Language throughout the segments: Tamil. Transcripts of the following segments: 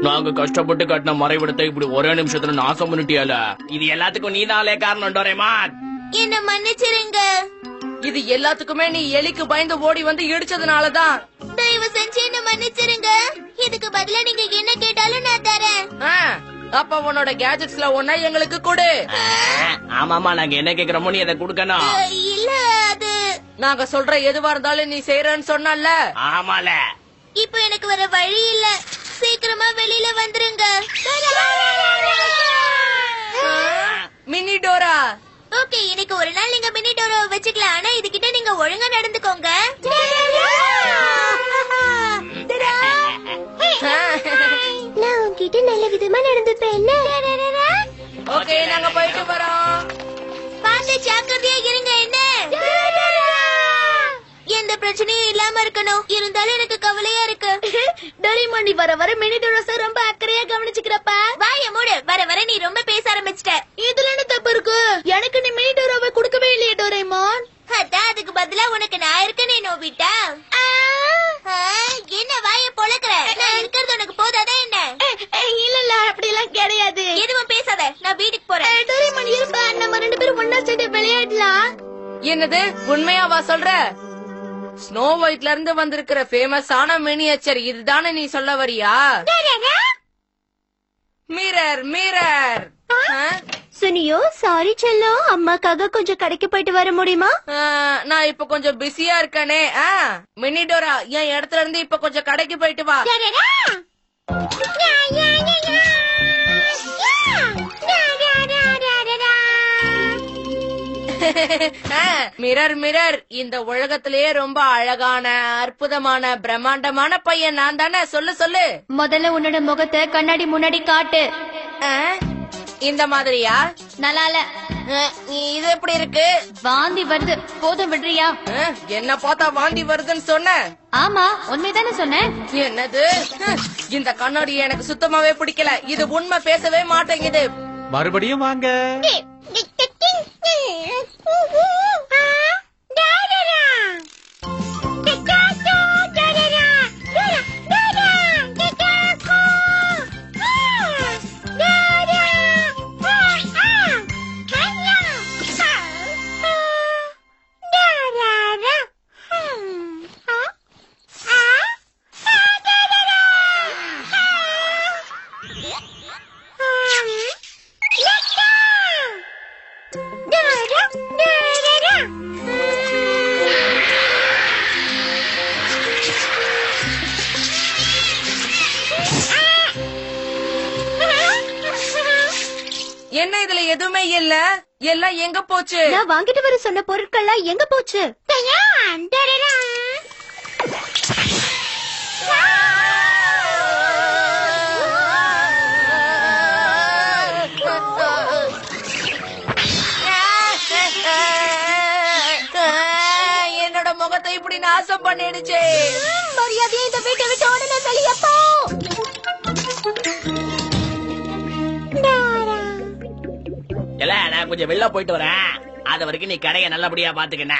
நாங்க கஷ்டப்பட்டு கட்டின மறைவிடத்தை இப்படி ஒரே நிமிஷத்துல நாசம் பண்ணிட்டியால. இது எல்லாத்துக்கும் நீதாலே காரணம் டோரேமான். என்ன மன்னிச்சிருங்க. இது எல்லாத்துக்குமே நீ எலிக்கு பயந்து ஓடி வந்து இடிச்சதுனாலதான். தயவு செஞ்சு என்ன மன்னிச்சிருங்க. இதுக்கு பதிலா நீங்க என்ன கேட்டாலும் நான் தரேன். அப்ப உன்னோட கேஜெட்ஸ்ல ஒன்னா எங்களுக்கு கொடு. ஆமாமா, நாங்க என்ன கேக்குறோமோ நீ அதை குடுக்கணும். இல்ல, அது நாங்க சொல்ற எதுவா இருந்தாலும் நீ செய்யறன்னு சொன்னல. ஆமால. இப்ப எனக்கு வர வழி இல்ல. சீக்கிரமா வெளியில வந்துருங்க. Mini Dora. ஓகே, இன்னைக்கு ஒரு நாள் நீங்க மினி டோரா வச்சுக்கலாம். ஆனா இதுகிட்ட நீங்க ஒழுங்கா நடந்துக்கோங்க. நான் உன்கிட்ட நல்ல விதமா நடந்துப்பேன். ஓகே, நாங்க போயிட்டு வரோம். பார்த்து ஜாக்கிரதையா இருங்க. என்ன எந்த பிரச்சனையும் இல்லாம இருக்கணும். இருந்தாலும் எனக்கு கவலையா இருக்கு. டோரிமான், வர வர மினி டோரா ரொம்ப அக்கறையா கவனிச்சுக்கிறப்பா. வாய மூடு. வர வர நீ ரொம்ப பேச ஆரம்பிச்சிட்ட. இதுல என்ன தப்பு இருக்கு? எனக்கு நீ மினி டோராவை கொடுக்கவே இல்லையே டோரேமான். அதான் அதுக்கு பதிலா உனக்கு நான் இருக்கனே நோபிட்டா. என்ன வாய பொளக்குற? நான் இருக்கிறது உனக்கு போதாதா என்ன? இல்ல, அப்படி எல்லாம் கிடையாது. எதுவும் பேசாத, நான் வீட்டுக்கு போறேன். டோரேமான் இருப்பா, நம்ம ரெண்டு பேரும் ஒன்னா சேர்ந்து விளையாடலாம். என்னது, உண்மையாவா சொல்ற? ஸ்னோ ஒயிட்ல இருந்து வந்திருக்கிற ஃபேமஸான மினியேச்சர் இதுதானே நீ சொல்ல வரியா? Mirror mirror. சுனியோ, சாரி செல்லம். அம்மாக்காக கொஞ்சம் கடைக்கு போயிட்டு வர முடியுமா? நான் இப்ப கொஞ்சம் பிஸியா இருக்கனே. மினி டோரா, என் இடத்துல இருந்து இப்ப கொஞ்சம் கடைக்கு போயிட்டு வா. மிரர் மிரர், இந்த உலகத்திலேயே ரொம்ப அழகான அற்புதமான பிரம்மாண்டமான பையன் நான் தானே. சொல்லு சொல்லு. முதல்ல உன்னோட முகத்தை கண்ணாடி முன்னாடி காட்டு. இந்த மாதிரியா? நல்லால. இது எப்படி இருக்கு? வாந்தி வருது. போதும் விடுறியா? என்ன பார்த்தா வாந்தி வருதுன்னு சொன்ன? ஆமா, உண்மைதானே சொன்னேன். என்னது? இந்த கண்ணாடி எனக்கு சுத்தமாவே பிடிக்கல. இது உண்மை பேசவே மாட்டேங்குது. மறுபடியும் வாங்க. என்ன இதுல எதுவுமே இல்ல? எல்லாம் எங்க போச்சு? நான் வாங்கிட்டு வர சொன்ன பொருட்கள்லாம் எங்க போச்சு? என்னோட முகத்தை இப்படி நாசம் பண்ணிடுச்சு. மரியாதையை இந்த வீட்டை விட்டு உடனே வெளியே போ. நான் கொஞ்சம் வெளில போயிட்டு வரேன். அது வரைக்கும் நீ கடையை நல்லபடியா பாத்துக்கின.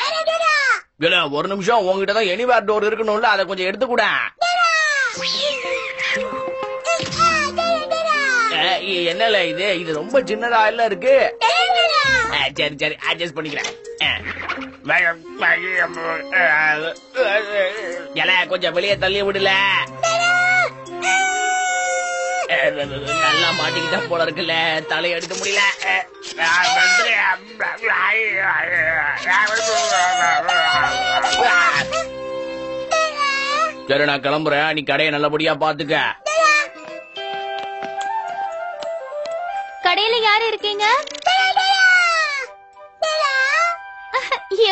ஒரு நிமிஷம், உங்ககிட்டதான் எனிவேர் டோர் இருக்கணும்ல, அதை கொஞ்சம் எடுத்துக்கூட. என்னல இது? இது ரொம்ப சின்னதா இல்ல இருக்கு. சரி சரி, அட்ஜஸ்ட் பண்ணிக்கிறேன். கொஞ்சம் வெளியே தள்ளி விடல. நல்லா மாட்டிக்கிட்டா போல இருக்குல்ல, தலை எடுக்க முடியல. சரி, நான் கிளம்புறேன். நீ கடையை நல்லபடியா பாத்துக்க. கடையில யாரு இருக்கீங்க?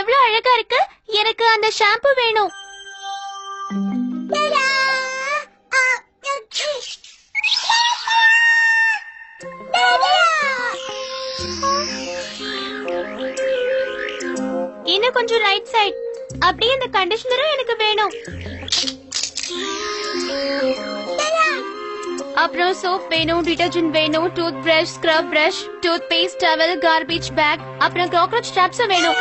எவ்வளவு அழகா இருக்கு. எனக்கு அந்த ஷாம்பு வேணும். இன்னும் கொஞ்சம் ரைட் சைட். அப்படியே இந்த கண்டிஷனரும் எனக்கு வேணும். அப்புறம் சோப் வேணும், டிடர்ஜென்ட் வேணும், tooth brush, scrub brush, tooth paste, towel, garbage bag, அப்புறம் காக்ரோச் ட்ராப்ஸும் வேணும்.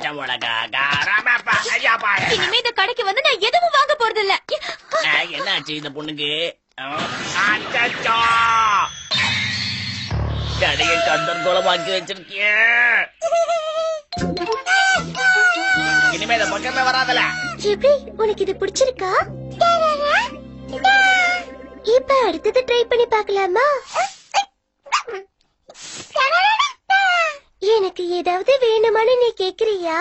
பச்சை மிளகா காரமாப்பா ஐயாப்பா. இனிமே இந்த கடைக்கு வந்து நான் எதுவும் வாங்க போறது இல்ல. என்னாச்சு இந்த பொண்ணுக்கு? அச்சச்சோ! கடையை கந்தர்கோலமாக்கி வச்சிருக்கிய. இனிமே இந்த பக்கமே வராதல. எப்படி உனக்கு இது பிடிச்சிருக்கா? இப்ப அடுத்தது ட்ரை பண்ணி பார்க்கலாமா? எனக்கு ஏதாவது வேணுமான்னு நீ கேக்குறியா?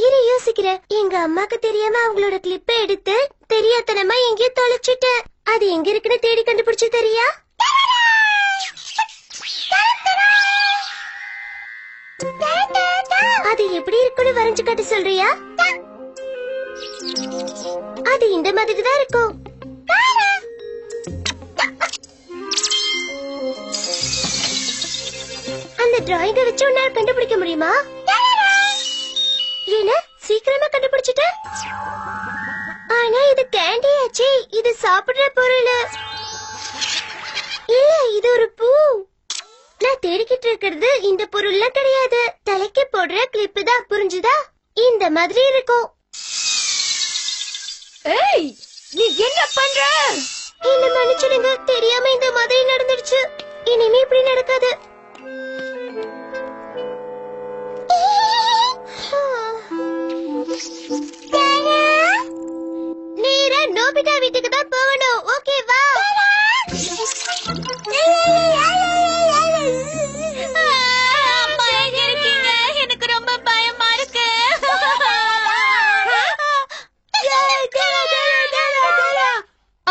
இரு யோசிக்கிறேன். எங்க அம்மாக்கு தெரியாம அவங்களோட கிளிப்பை எடுத்து தெரியாதனமா எங்கேயோ தொலைச்சிட்டு அது எங்க இருக்குன்னு தேடி கண்டுபிடிச்சு தெரியா? அது எப்படி இருக்குன்னு வரைஞ்சு காட்ட சொல்றியா? அது இந்த மாதிரி தான் இருக்கும். அந்த டிராயிங்க வச்சு உன்னால கண்டுபிடிக்க முடியுமா? ஏன்னா சீக்கிரமா கண்டுபிடிச்சிட்ட. ஆனா இது கேண்டி ஆச்சு. இது சாப்பிடுற பொருள் இல்ல, இது ஒரு பூ. நான் தேடிக்கிட்டு இருக்கிறது இந்த பொருள்லாம் கிடையாது. தலைக்கு போடுற கிளிப்பு தான், புரிஞ்சுதா? இந்த மாதிரி இருக்கும். ஏய், நீ என்ன பண்ற? என்ன மன்னிச்சிடுங்க, தெரியாம இந்த மாதிரி நடந்துடுச்சு. இனிமே இப்படி நடக்காது. நேரா நோபிதா வீட்டுக்கு தான் போகணும். ஓகேவா? அம்மா எங்க இருக்கீங்க? எனக்கு ரொம்ப பயமா இருக்கு.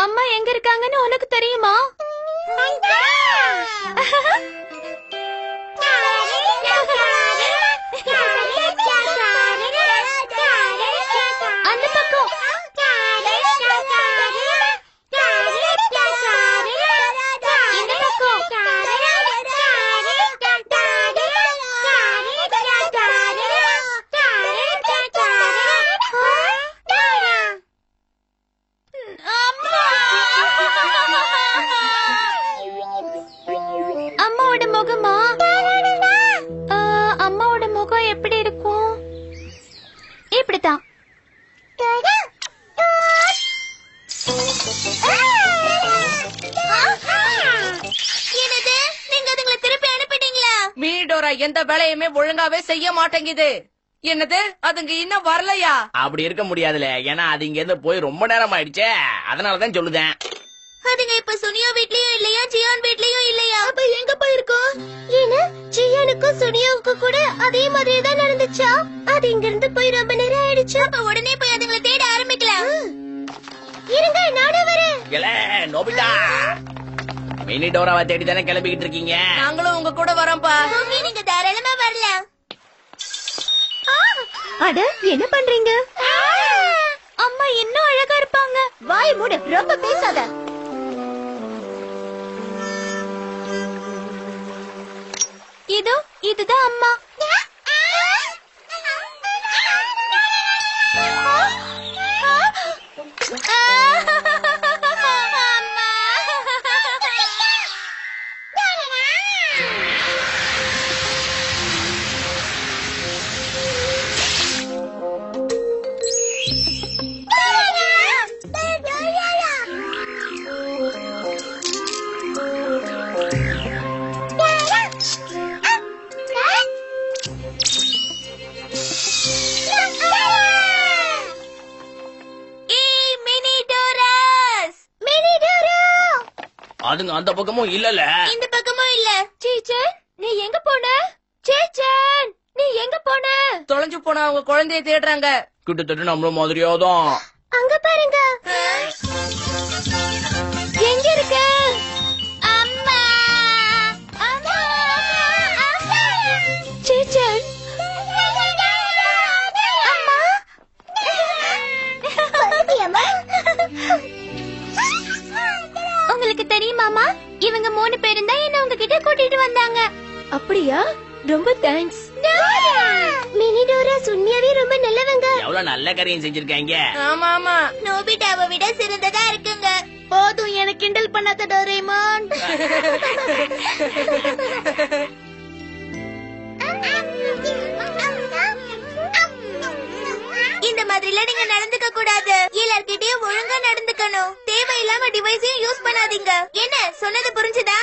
அம்மா எங்க இருக்காங்கன்னு உனக்கு தெரியுமா? அந்த பக்கம். இந்த பக்கம். அம்மாவோட முகமா? அம்மாவோட முகம் எப்படி இருக்கும்? இப்படித்தான். என்னது, நீங்க அதுங்களை திருப்பி அனுப்பிட்டீங்களா? மீடோரா எந்த வேலையுமே ஒழுங்காவே செய்ய மாட்டேங்குது. என்னது, அதுங்க இன்னும் வரலையா? அப்படி இருக்க முடியாதுல, ஏன்னா அது இங்க இருந்து போய் ரொம்ப நேரம் ஆயிடுச்சே. அதனாலதான் சொல்லுதேன். அதுங்க இப்ப சுனியா வீட்லயும் இல்லையா, ஜியான் வீட்லயும் இல்லையா? அப்ப எங்க போயிருக்கோம்? ஏன்னா ஜியானுக்கும் சுனியாவுக்கும் கூட அதே மாதிரி தான் நடந்துச்சா? அது இங்க இருந்து போய் ரொம்ப நேரம் ஆயிடுச்சு. அப்ப உடனே போய் அதுங்களை தேட ஆரம்பிக்கலாம். இருங்க, நானும் வரேன். இல்ல நோபிதா, மினி டோராவை தேடி தானே கிளம்பிக்கிட்டு இருக்கீங்க. நாங்களும் உங்க கூட வரோம்ப்பா. ஓகே, நீங்க தாராளமா வரலாம். அட, என்ன பண்றீங்க? அம்மா இன்னும் அழகா இருப்பாங்க. வாய் மூடு, ரொம்ப பேசாத. இதோ இதுதான் அம்மா. அதுங்க அந்த பக்கமும் இல்லல, இந்த பக்கமும் இல்ல. சீச்சன், நீ எங்க போன? சீச்சன், நீ எங்க போன? தொலைஞ்சு போன அவங்க குழந்தைய தேடுறாங்க. கிட்டத்தட்ட நம்மள மாதிரியாதான். அங்க பாருங்க. எங்க இருக்க? அம்மா, அம்மா, அம்மா. சீச்சன், அம்மா. உங்களுக்கு தெரியுமாமா, இவங்க 3 பேரும் தான் என்ன உங்ககிட்ட கூட்டிட்டு வந்தாங்க. அப்படியா? ரொம்ப தேங்க்ஸ். மினி டோரா உண்மையாவே ரொம்ப நல்லவங்க. எவ்வளவு நல்ல காரியம் செஞ்சிருக்காங்க. ஆமா ஆமா, நோபிட்டாவை விட சிறந்ததா இருக்குங்க. போதும், எனக்கு கிண்டல் பண்ணாத டோரேமான். நீங்க நடந்துக்க கூடாது. எல்லார்கிட்டயும் ஒழுங்கா நடந்துக்கணும். தேவையில்லாம டிவைஸையும் யூஸ் பண்ணாதீங்க. என்ன சொன்னது புரிஞ்சுதா?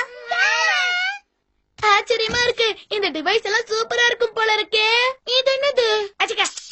ஆச்சரியமா இருக்கு. இந்த டிவைஸ் எல்லாம் சூப்பரா இருக்கும் போல இருக்கே. இது என்னது?